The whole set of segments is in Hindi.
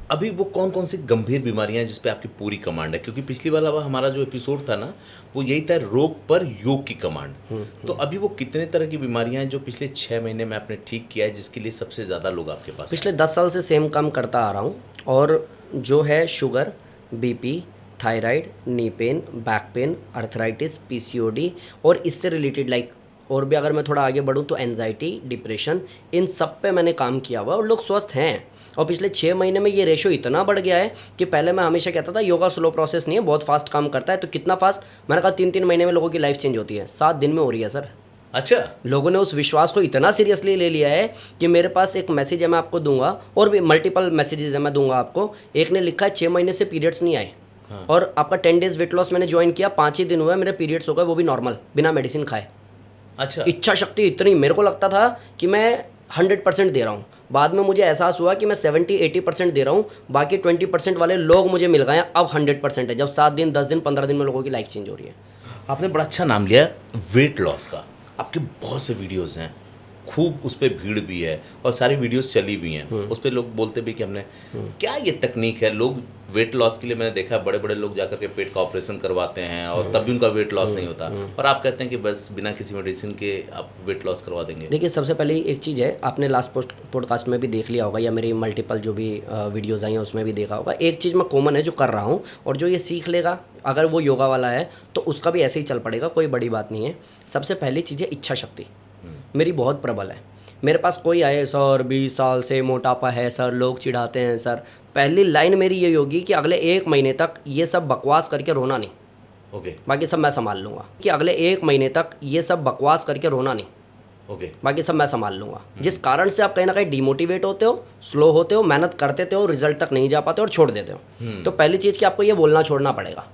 अभी वो कौन कौन सी गंभीर बीमारियां हैं जिस पे आपकी पूरी कमांड है? क्योंकि पिछली वाला हमारा जो एपिसोड था ना, वो यही था रोग पर योग की कमांड। तो अभी वो कितने तरह की बीमारियां हैं जो पिछले 6 महीने में आपने ठीक किया है, जिसके लिए सबसे ज़्यादा लोग आपके पास पिछले 10 साल से सेम काम करता आ रहा हूँ। और जो है sugar, BP, thyroid, knee pain, back pain, arthritis, PCOD और इससे रिलेटेड लाइक और भी अगर मैं थोड़ा आगे बढ़ूँ तो एनजाइटी, डिप्रेशन, इन सब पे मैंने काम किया हुआ और लोग स्वस्थ हैं। और पिछले 6 महीने में ये रेशो इतना बढ़ गया है कि पहले मैं हमेशा कहता था योगा स्लो प्रोसेस नहीं है, बहुत फास्ट काम करता है। तो कितना फास्ट? मैंने कहा 3-3 महीने में लोगों की लाइफ चेंज होती है, 7 दिन में हो रही है सर। अच्छा, लोगों ने उस विश्वास को इतना सीरियसली ले लिया है कि मेरे पास एक मैसेज है, मैं आपको दूंगा, और भी मल्टीपल मैसेजेस है मैं दूंगा आपको। एक ने लिखा है 6 महीने से पीरियड्स नहीं आए। हाँ। और आपका 10 डेज वेट लॉस मैंने ज्वाइन किया, 5 ही दिन हुए मेरे पीरियड्स हो गए, वो भी नॉर्मल, बिना मेडिसिन खाए। अच्छा, इच्छा शक्ति इतनी, मेरे को लगता था कि मैं 100% दे रहा हूँ, बाद में मुझे एहसास हुआ कि मैं 70-80% दे रहा हूँ, बाकी 20% वाले लोग मुझे मिल गए हैं। अब 100% है, जब 7 दिन, 10 दिन, 15 दिन में लोगों की लाइफ चेंज हो रही है। आपने बड़ा अच्छा नाम लिया वेट लॉस का। आपके बहुत से वीडियोस हैं, खूब उस पर भीड़ भी है और सारी वीडियोस चली भी हैं। उस पर लोग बोलते भी कि हमने क्या ये तकनीक है। लोग वेट लॉस के लिए, मैंने देखा है बड़े बड़े लोग जाकर के पेट का ऑपरेशन करवाते हैं और तब भी उनका वेट लॉस नहीं होता, और आप कहते हैं कि बस बिना किसी मेडिसिन के आप वेट लॉस करवा देंगे। देखिए, सबसे पहले एक चीज़ है, आपने लास्ट पॉडकास्ट में भी देख लिया होगा या मेरी मल्टीपल जो भी वीडियोज़ आई हैं उसमें भी देखा होगा। एक चीज़ मैं कॉमन है जो कर रहा हूँ, और जो ये सीख लेगा अगर वो योगा वाला है तो उसका भी ऐसे ही चल पड़ेगा, कोई बड़ी बात नहीं है। सबसे पहली चीज़ है इच्छा शक्ति, मेरी बहुत प्रबल है। मेरे पास कोई आए, सर 20 साल से मोटापा है सर, लोग चिढ़ाते हैं सर, पहली लाइन मेरी ये होगी कि अगले 1 महीने तक ये सब बकवास करके रोना नहीं। ओके, बाकी सब मैं संभाल लूँगा। कि अगले 1 महीने तक ये सब बकवास करके रोना नहीं। ओके, बाकी सब मैं संभाल लूँगा। जिस कारण से आप कहीं ना कहीं डिमोटिवेट होते हो, स्लो होते हो, मेहनत करते हो, रिजल्ट तक नहीं जा पाते और छोड़ देते हो, तो पहली चीज़ कि आपको ये बोलना छोड़ना पड़ेगा।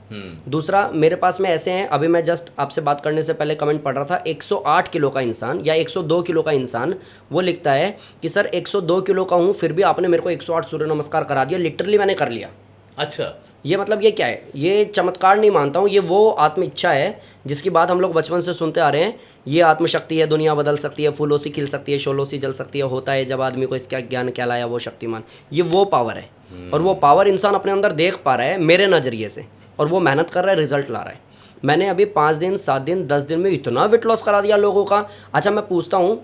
दूसरा, मेरे पास में ऐसे हैं, अभी मैं जस्ट आपसे बात करने से पहले कमेंट पढ़ रहा था, 108 किलो का इंसान या 102 किलो का इंसान, वो लिखता है कि सर 102 किलो का हूँ फिर भी आपने मेरे को 108 सूर्य नमस्कार करा दिया। लिटरली मैंने कर लिया। अच्छा, ये मतलब ये क्या है? ये चमत्कार नहीं मानता हूँ, ये वो आत्म इच्छा है जिसकी बात हम लोग बचपन से सुनते आ रहे हैं। ये आत्मशक्ति है, दुनिया बदल सकती है, फूलों सी खिल सकती है, शोलों सी जल सकती है, होता है जब आदमी को इसका ज्ञान कहलाया वो शक्तिमान। ये वो पावर है, और वो पावर इंसान अपने अंदर देख पा रहा है मेरे नज़रिए से, और वो मेहनत कर रहा है, रिजल्ट ला रहा है। मैंने अभी 5 दिन, 7 दिन, 10 दिन में इतना वेट लॉस करा दिया लोगों का। अच्छा, मैं पूछता हूँ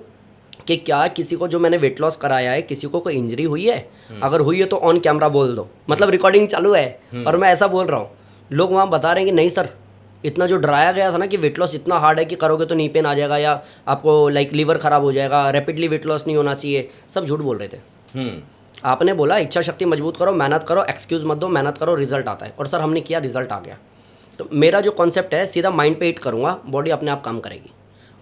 कि क्या किसी को जो मैंने वेट लॉस कराया है, किसी को कोई इंजरी हुई है? अगर हुई है तो ऑन कैमरा बोल दो, मतलब रिकॉर्डिंग चालू है और मैं ऐसा बोल रहा हूँ। लोग वहाँ बता रहे हैं कि नहीं सर, इतना जो डराया गया था ना कि वेट लॉस इतना हार्ड है कि करोगे तो नी पेन आ जाएगा या आपको लाइक लीवर खराब हो जाएगा, रैपिडली वेट लॉस नहीं होना चाहिए, सब झूठ बोल रहे थे। आपने बोला इच्छा शक्ति मजबूत करो, मेहनत करो, एक्सक्यूज़ मत दो, मेहनत करो, रिजल्ट आता है। और सर हमने किया, रिजल्ट आ गया। तो मेरा जो कॉन्सेप्ट है, सीधा माइंड पे हिट करूँगा, बॉडी अपने आप काम करेगी।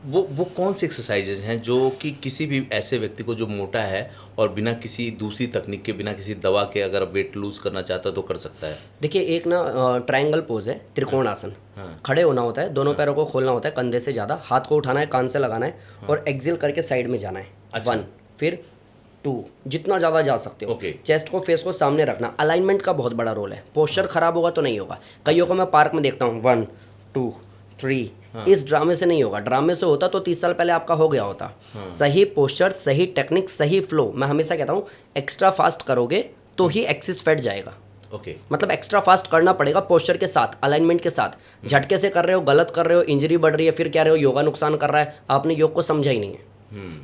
वो कौन सी एक्सरसाइजेज हैं जो कि किसी भी ऐसे व्यक्ति को जो मोटा है और बिना किसी दूसरी तकनीक के, बिना किसी दवा के अगर वेट लूज करना चाहता है तो कर सकता है? देखिए, एक ना ट्रायंगल पोज है, त्रिकोण आसन। खड़े होना होता है, दोनों पैरों को खोलना होता है कंधे से ज़्यादा, हाथ को उठाना है, कान से लगाना है, और एक्सिल करके साइड में जाना है। अच्छा। 1, फिर 2, जितना ज़्यादा जा सकते हो। ओके। चेस्ट को, फेस को सामने रखना। अलाइनमेंट का बहुत बड़ा रोल है। पोस्चर खराब होगा तो नहीं होगा। कईयों को मैं पार्क में देखता हूँ 1, 2, 3। इस ड्रामे से नहीं होगा। ड्रामे से होता तो 30 साल पहले आपका हो गया होता। सही पोस्चर, सही टेक्निक, सही फ्लो। मैं हमेशा कहता हूँ एक्स्ट्रा फास्ट करोगे तो ही एक्सिस फैट जाएगा। ओके, मतलब एक्स्ट्रा फास्ट करना पड़ेगा पोस्चर के साथ, अलाइनमेंट के साथ। झटके से कर रहे हो, गलत कर रहे हो, इंजरी बढ़ रही है, फिर कह रहे हो योगा नुकसान कर रहा है। आपने योग को समझा ही नहीं है।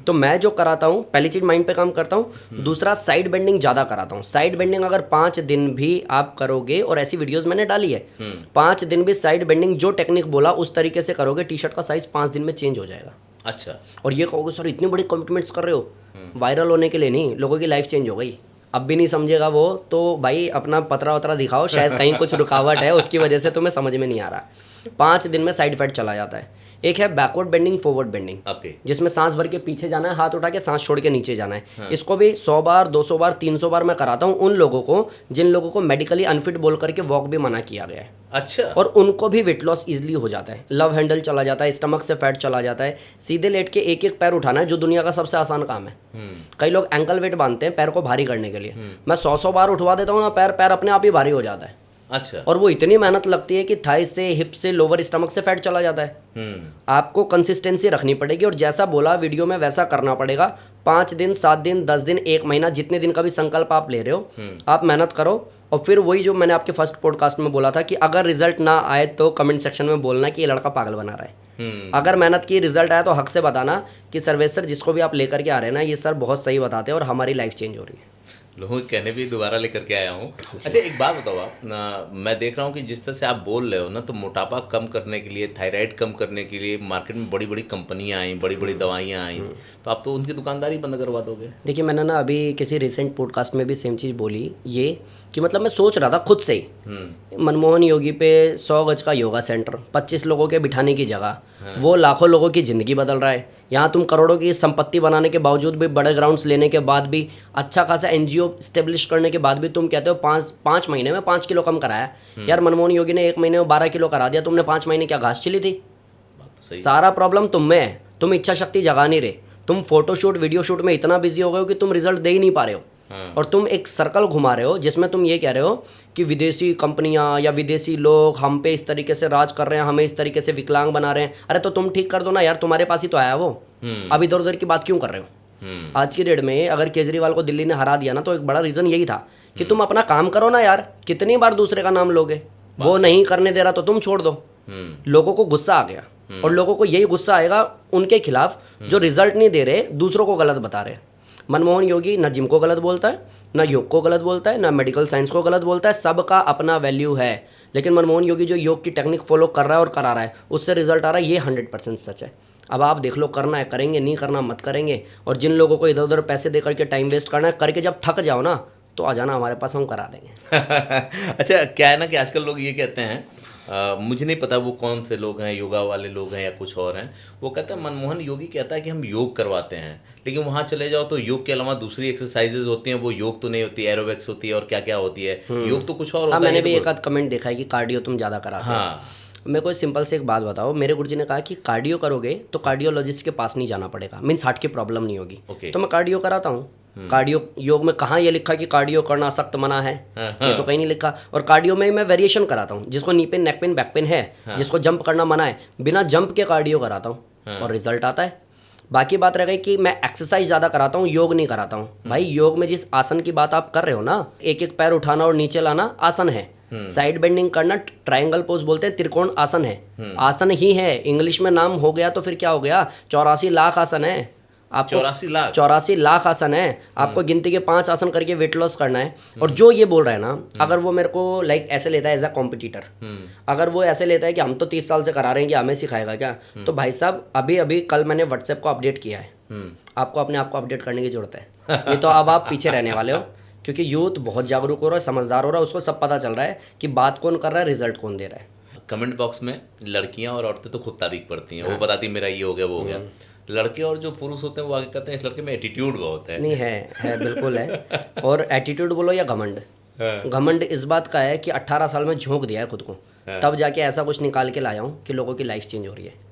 तो मैं जो कराता हूँ, पहली चीज़ माइंड पे काम करता हूँ। दूसरा, साइड बेंडिंग ज़्यादा कराता हूँ। साइड बेंडिंग अगर 5 दिन भी आप करोगे, और ऐसी वीडियोस मैंने डाली है, 5 दिन भी साइड बेंडिंग जो टेक्निक बोला उस तरीके से करोगे, टी शर्ट का साइज 5 दिन में चेंज हो जाएगा। अच्छा। और ये कहोगे सर इतनी बड़ी कमिटमेंट्स कर रहे हो, वायरल होने के लिए नहीं, लोगों की लाइफ चेंज हो गई। अब भी नहीं समझेगा वो तो भाई अपना पतरा वतरा दिखाओ, शायद कहीं कुछ रुकावट है, उसकी वजह से तुम्हें समझ में नहीं आ रहा। 5 दिन में साइड फैट चला जाता है। एक है बैकवर्ड बेंडिंग, फॉरवर्ड बेंडिंग, जिसमें सांस भर के पीछे जाना है, हाथ उठा के सांस छोड़ के नीचे जाना है। इसको भी 100 बार, 200 बार, 300 बार मैं कराता हूँ उन लोगों को जिन लोगों को मेडिकली अनफिट बोल करके वॉक भी मना किया गया है। अच्छा। और उनको भी वेट लॉस इजीली हो जाता है। लव हैंडल चला जाता है, स्टमक से फैट चला जाता है। सीधे लेट के एक एक पैर उठाना है, जो दुनिया का सबसे आसान काम है। कई लोग एंकल वेट बांधते हैं पैर को भारी करने के लिए। मैं 100 बार उठवा देता हूँ ना, पैर अपने आप ही भारी हो जाता है। अच्छा। और वो इतनी मेहनत लगती है कि थाई से, हिप से, लोअर स्टमक से फैट चला जाता है। आपको कंसिस्टेंसी रखनी पड़ेगी, और जैसा बोला वीडियो में वैसा करना पड़ेगा। 5 दिन, 7 दिन, 10 दिन, 1 महीना, जितने दिन का भी संकल्प आप ले रहे हो, आप मेहनत करो। और फिर वही जो मैंने आपके फर्स्ट पॉडकास्ट में बोला था कि अगर रिजल्ट ना आए तो कमेंट सेक्शन में बोलना कि ये लड़का पागल बना रहा है। अगर मेहनत की रिजल्ट आया तो हक से बताना कि सर्वेश सर जिसको भी आप लेकर के आ रहे हैं ना, ये सर बहुत सही बताते हैं और हमारी लाइफ चेंज हो रही है। लोगों के कहने भी दोबारा लेकर के आया हूँ। अच्छा, एक बात बताओ आप मैं देख रहा हूँ कि जिस तरह से आप बोल रहे हो ना, तो मोटापा कम करने के लिए, थायराइड कम करने के लिए मार्केट में बड़ी बड़ी कंपनियाँ आई, बड़ी बड़ी दवाइयाँ आई, तो आप तो उनकी दुकानदारी बंद करवा दोगे। देखिए, मैंने ना अभी किसी रिसेंट पॉडकास्ट में भी सेम चीज़ बोली, ये कि मतलब मैं सोच रहा था खुद से ही, मनमोहन योगी पे 100 गज का योगा सेंटर, 25 लोगों के बिठाने की जगह, वो लाखों लोगों की ज़िंदगी बदल रहा है। यहाँ तुम करोड़ों की संपत्ति बनाने के बावजूद भी, बड़े ग्राउंड्स लेने के बाद भी, अच्छा खासा एनजीओ स्टेब्लिश करने के बाद भी तुम कहते हो 5 महीने में 5 किलो कम कराया। यार मनमोहन योगी ने 1 महीने में 12 किलो करा दिया, तुमने 5 महीने क्या घास छिली थी? बात तो सही। सारा प्रॉब्लम तुम में है, तुम इच्छा शक्ति जगा नहीं रहे, तुम फोटोशूट वीडियो शूट में इतना बिजी हो गए हो कि तुम रिजल्ट दे ही नहीं पा रहे हो। और तुम एक सर्कल घुमा रहे हो जिसमें तुम ये कह रहे हो कि विदेशी कंपनियां या विदेशी लोग हम पे इस तरीके से राज कर रहे हैं, हमें इस तरीके से विकलांग बना रहे हैं। अरे तो तुम ठीक कर दो ना यार, तुम्हारे पास ही तो आया वो। अब इधर उधर की बात क्यों कर रहे हो? आज की डेट में अगर केजरीवाल को दिल्ली ने हरा दिया ना, तो एक बड़ा रीज़न यही था कि तुम अपना काम करो ना यार, कितनी बार दूसरे का नाम लोगे? वो नहीं करने दे रहा तो तुम छोड़ दो। लोगों को गुस्सा आ गया, और लोगों को यही गुस्सा आएगा उनके खिलाफ जो रिजल्ट नहीं दे रहे, दूसरों को गलत बता रहे। मनमोहन योगी ना जिम को गलत बोलता है, ना योग को गलत बोलता है, ना मेडिकल साइंस को गलत बोलता है, सबका अपना वैल्यू है। लेकिन मनमोहन योगी जो योग की टेक्निक फॉलो कर रहा है और करा रहा है, उससे रिजल्ट आ रहा है, ये 100% सच है। अब आप देख लो, करना है करेंगे, नहीं करना मत करेंगे। और जिन लोगों को इधर उधर पैसे दे करके टाइम वेस्ट करना है, करके जब थक जाओ ना, तो आ जाना हमारे पास, हम करा देंगे। अच्छा, क्या है ना कि आजकल लोग ये कहते हैं, मुझे नहीं पता वो कौन से लोग हैं, योगा वाले लोग हैं या कुछ और हैं, वो कहते हैं मनमोहन योगी कहता है कि हम योग करवाते हैं, लेकिन वहाँ चले जाओ तो योग के अलावा दूसरी एक्सरसाइजेज होती हैं, वो योग तो नहीं होती, एरोबिक्स होती है और क्या क्या होती है, योग तो कुछ और होता है। मैंने भी एक आध कमेंट देखा है कि कार्डियो तुम ज़्यादा कराते हो। हाँ, मेरे को सिंपल से एक बात बताओ, मेरे गुरुजी ने कहा कि कार्डियो करोगे तो कार्डियोलॉजिस्ट के पास नहीं जाना पड़ेगा, मीन्स हार्ट की प्रॉब्लम नहीं होगी। ओके। तो मैं कार्डियो कराता हूँ। कार्डियो योग में कहाँ ये लिखा कि कार्डियो करना सख्त मना है? ये तो कहीं नहीं लिखा। और कार्डियो में मैं वेरिएशन कराता हूँ, जिसको knee pain, neck pain, back pain है, जिसको जंप करना मना है, बिना जंप के कार्डियो कराता हूँ और रिजल्ट आता है। बाकी बात रह गई कि मैं एक्सरसाइज ज़्यादा कराता हूँ, योग नहीं कराता हूँ। भाई योग में जिस आसन की बात आप कर रहे हो ना, एक एक पैर उठाना और नीचे लाना आसन है, साइड बेंडिंग करना ट्रायंगल पोज बोलते हैं, त्रिकोण आसन है, आसन ही है। इंग्लिश में नाम हो गया तो फिर क्या हो गया? 84 लाख आसन है। आपको 84 लाख आसन है। आपको गिनती के 5 आसन करके वेट लॉस करना है। और जो ये बोल रहा है ना, अगर वो मेरे को लाइक ऐसे लेता है एज अ कॉम्पिटिटर, अगर वो ऐसे लेता है कि हम तो 30 साल से करा रहे हैं कि हमें सिखाएगा क्या, तो भाई साहब अभी अभी कल मैंने व्हाट्सएप को अपडेट किया है। आपको अपने आप को अपडेट करने की जरूरत है, नहीं तो अब आप पीछे रहने वाले हो। क्योंकि यूथ बहुत जागरूक हो रहा है, समझदार हो रहा है, उसको सब पता चल रहा है कि बात कौन कर रहा है, रिजल्ट कौन दे रहा है। कमेंट बॉक्स में लड़कियां और औरतें तो खुद तारीफ करती हैं, वो बताती मेरा ये हो गया वो हो गया। लड़के और जो पुरुष होते हैं वो आगे कहते हैं इस लड़के में एटीट्यूड बहुत है। नहीं है बिल्कुल है। और एटीट्यूड बोलो या घमंड, घमंड इस बात का है कि 18 साल में झोंक दिया है खुद को, तब जाके ऐसा कुछ निकाल के लाया हूँ कि लोगों की लाइफ चेंज हो रही है।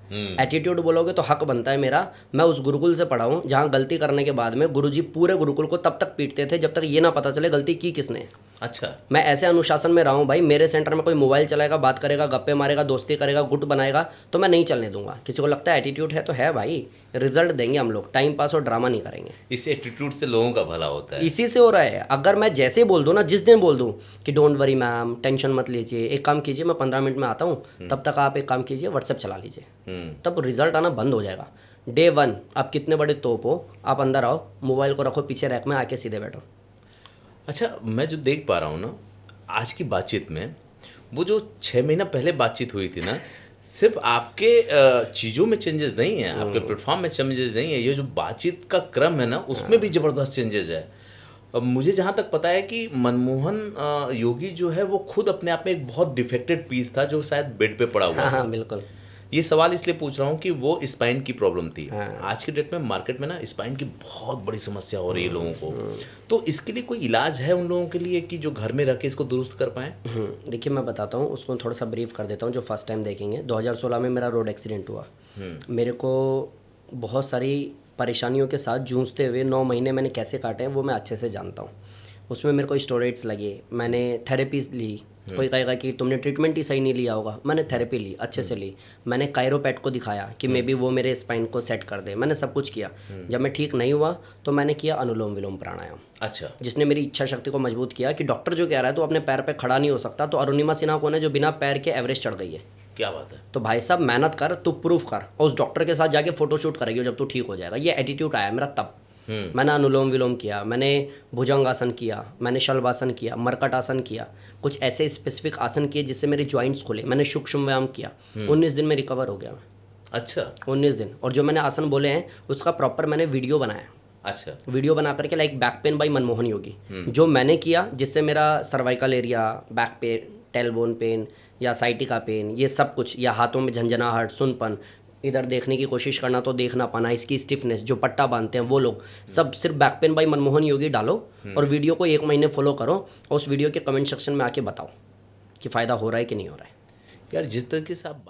एटीट्यूड बोलोगे तो हक बनता है मेरा। मैं उस गुरुकुल से पढ़ा हूँ जहाँ गलती करने के बाद में गुरुजी पूरे गुरुकुल को तब तक पीटते थे जब तक ये ना पता चले गलती की किसने। अच्छा, मैं ऐसे अनुशासन में रहा हूँ भाई, मेरे सेंटर में कोई मोबाइल चलाएगा, बात करेगा, गप्पे मारेगा, दोस्ती करेगा, गुट बनाएगा तो मैं नहीं चलने दूंगा। किसी को लगता है एटीट्यूड है तो है भाई, रिजल्ट देंगे हम लोग, टाइम पास और ड्रामा नहीं करेंगे। इस एटीट्यूड से लोगों का भला होता है, इसी से हो रहा है। अगर मैं जैसे ही बोल दूँ ना, जिस दिन बोल दूँ कि डोंट वरी मैम, टेंशन मत लीजिए, एक काम कीजिए मैं 15 मिनट में आता हूँ, तब तक आप एक काम कीजिए व्हाट्सएप चला लीजिए, तब रिजल्ट आना बंद हो जाएगा। डे 1 आप कितने बड़े तोप हो, आप अंदर आओ, मोबाइल को रखो पीछे रैक में, आके सीधे बैठो। अच्छा, मैं जो देख पा रहा हूँ ना आज की बातचीत में, वो जो 6 महीना पहले बातचीत हुई थी ना, सिर्फ आपके चीज़ों में चेंजेस नहीं है, आपके प्लेटफॉर्म में चेंजेस नहीं है, ये जो बातचीत का क्रम है ना उसमें भी ज़बरदस्त चेंजेस है। अब मुझे जहाँ तक पता है कि मनमोहन योगी जो है वो खुद अपने आप में एक बहुत डिफेक्टेड पीस था जो शायद बेड पे पड़ा हुआ था। हाँ बिल्कुल। ये सवाल इसलिए पूछ रहा हूँ कि वो स्पाइन की प्रॉब्लम थी। आज के डेट में मार्केट में ना स्पाइन की बहुत बड़ी समस्या हो रही है लोगों को, तो इसके लिए कोई इलाज है उन लोगों के लिए कि जो घर में रह के इसको दुरुस्त कर पाएँ? देखिए मैं बताता हूँ, उसको थोड़ा सा ब्रीफ कर देता हूँ। जो फर्स्ट टाइम देखेंगे, 2016 में मेरा रोड एक्सीडेंट हुआ। मेरे को बहुत सारी परेशानियों के साथ जूझते हुए 9 महीने मैंने कैसे काटे हैं वो मैं अच्छे से जानता हूँ। उसमें मेरे को स्टेरॉइड्स लगे, मैंने थेरेपी ली, कोई कहेगा कि तुमने ट्रीटमेंट ही सही नहीं लिया होगा, मैंने थेरेपी ली, अच्छे से ली, मैंने कायरोपैट को दिखाया कि मे बी वो मेरे स्पाइन को सेट कर दे, मैंने सब कुछ किया। जब मैं ठीक नहीं हुआ तो मैंने किया अनुलोम विलोम प्राणायाम, अच्छा, जिसने मेरी इच्छा शक्ति को मजबूत किया कि डॉक्टर जो कह रहा है तो अपने पैर पे खड़ा नहीं हो सकता, तो अरुणिमा सिन्हा कौन है जो बिना पैर के एवरेस्ट चढ़ गई है। क्या बात है। तो भाई साहब मेहनत कर, तू प्रूफ कर और उस डॉक्टर के साथ जाके फोटोशूट करेगी जब तू ठीक हो जाएगा। ये एटीट्यूड आया मेरा तब। मैंने अनुलोम विलोम किया, मैंने भुजंगासन किया, मैंने शलभासन किया, मरकट आसन किया, कुछ ऐसे स्पेसिफिक आसन किए जिससे मेरे जॉइंट्स खुले, मैंने सूक्ष्म व्यायाम किया। 19 दिन में रिकवर हो गया मैं। अच्छा 19 दिन। और जो मैंने आसन बोले हैं उसका प्रॉपर मैंने वीडियो बनाया। अच्छा, वीडियो बना करके like back pain by Manmohan Yogi, जो मैंने किया जिससे मेरा cervical area, back pain, tailbone pain या साइटिका पेन, ये सब कुछ, या हाथों में झंझनाहट, सुनपन, इधर देखने की कोशिश करना तो देख ना पाना, इसकी स्टिफनेस, जो पट्टा बांधते हैं वो लोग सब, सिर्फ बैक पेन बाई मनमोहन योगी डालो और वीडियो को 1 महीने फॉलो करो और उस वीडियो के कमेंट सेक्शन में आके बताओ कि फ़ायदा हो रहा है कि नहीं हो रहा है। यार जिस तरीके से आप